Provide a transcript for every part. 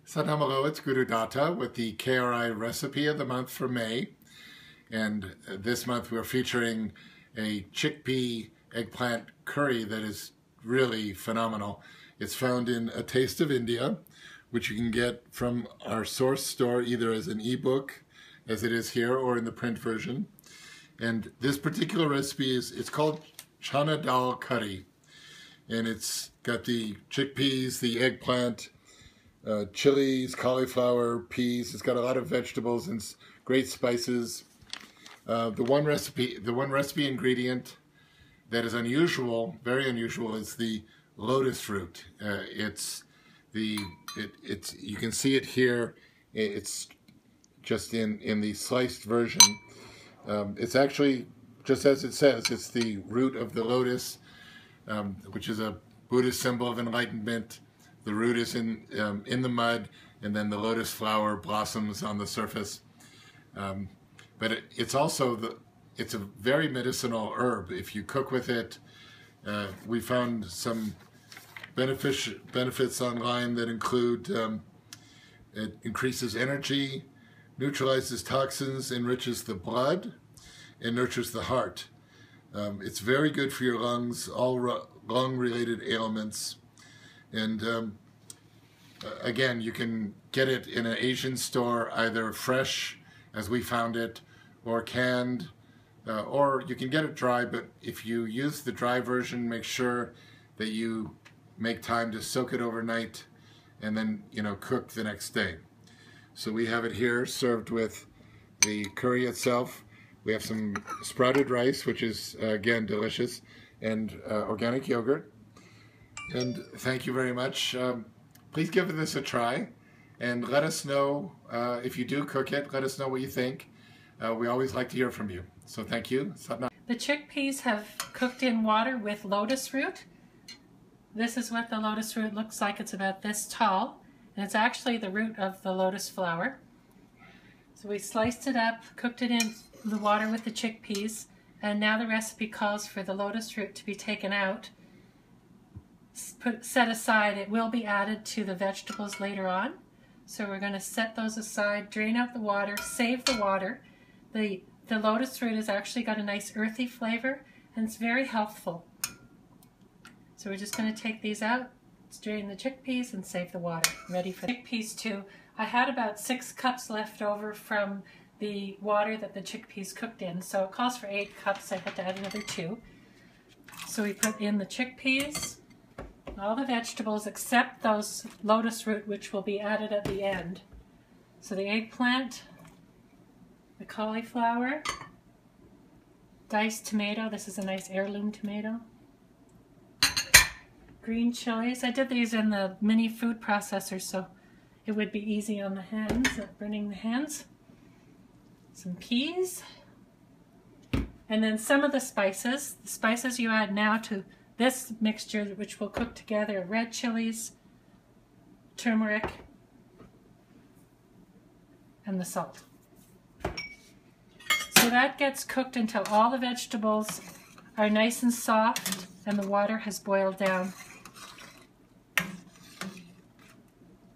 Sanamalo, it's Guru Datta with the KRI recipe of the month for May. And this month we're featuring a chickpea eggplant curry that is really phenomenal. It's found in A Taste of India, which you can get from our source store either as an ebook, as it is here, or in the print version. And this particular recipe it's called Chanaa Daal curry. And it's got the chickpeas, the eggplant, chilies, cauliflower, peas. It's got a lot of vegetables and great spices. The one recipe ingredient that is unusual, very unusual, is the lotus root. You can see it here. It's just in the sliced version. It's actually just as it says. It's the root of the lotus, which is a Buddhist symbol of enlightenment. The root is in the mud, and then the lotus flower blossoms on the surface. But it's also it's a very medicinal herb. If you cook with it, we found some benefits online that include it increases energy, neutralizes toxins, enriches the blood, and nurtures the heart. It's very good for your lungs, all lung-related ailments. And again, you can get it in an Asian store, either fresh, as we found it, or canned, or you can get it dry. But if you use the dry version, make sure that you make time to soak it overnight and then, cook the next day. So we have it here served with the curry itself. We have some sprouted rice, which is, again, delicious, and organic yogurt. And thank you very much. Please give this a try, and let us know if you do cook it. Let us know what you think. We always like to hear from you. So thank you. The chickpeas have cooked in water with lotus root. This is what the lotus root looks like. It's about this tall, and it's actually the root of the lotus flower. So we sliced it up, cooked it in the water with the chickpeas, and now the recipe calls for the lotus root to be taken out, set aside. It will be added to the vegetables later on. So we're going to set those aside, drain out the water, save the water. The lotus root has actually got a nice earthy flavor, and it's very healthful. So we're just going to take these out, drain the chickpeas, and save the water. Ready for the chickpeas too. I had about 6 cups left over from the water that the chickpeas cooked in. So it calls for 8 cups. I had to add another 2. So we put in the chickpeas, all the vegetables except those lotus root, which will be added at the end. So the eggplant, the cauliflower, diced tomato. This is a nice heirloom tomato. Green chilies. I did these in the mini food processor, so it would be easy on the hands, burning the hands. Some peas. And then some of the spices. The spices you add now to this mixture, which will cook together: red chilies, turmeric, and the salt. So that gets cooked until all the vegetables are nice and soft and the water has boiled down.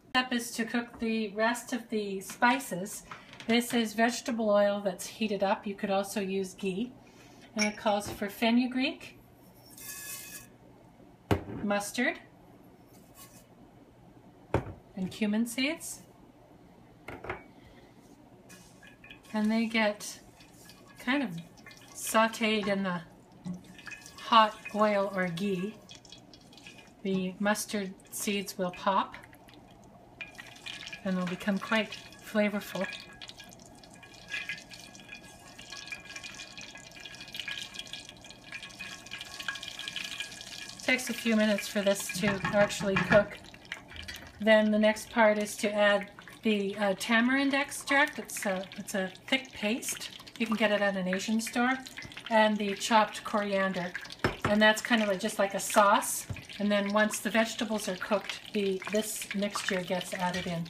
Step is to cook the rest of the spices. This is vegetable oil that's heated up. You could also use ghee. And it calls for fenugreek, mustard, and cumin seeds. And they get kind of sauteed in the hot oil or ghee. The mustard seeds will pop and they'll become quite flavorful. It takes a few minutes for this to actually cook. Then the next part is to add the tamarind extract. It's a thick paste. You can get it at an Asian store. And the chopped coriander. And that's kind of just like a sauce. And then once the vegetables are cooked, this mixture gets added in.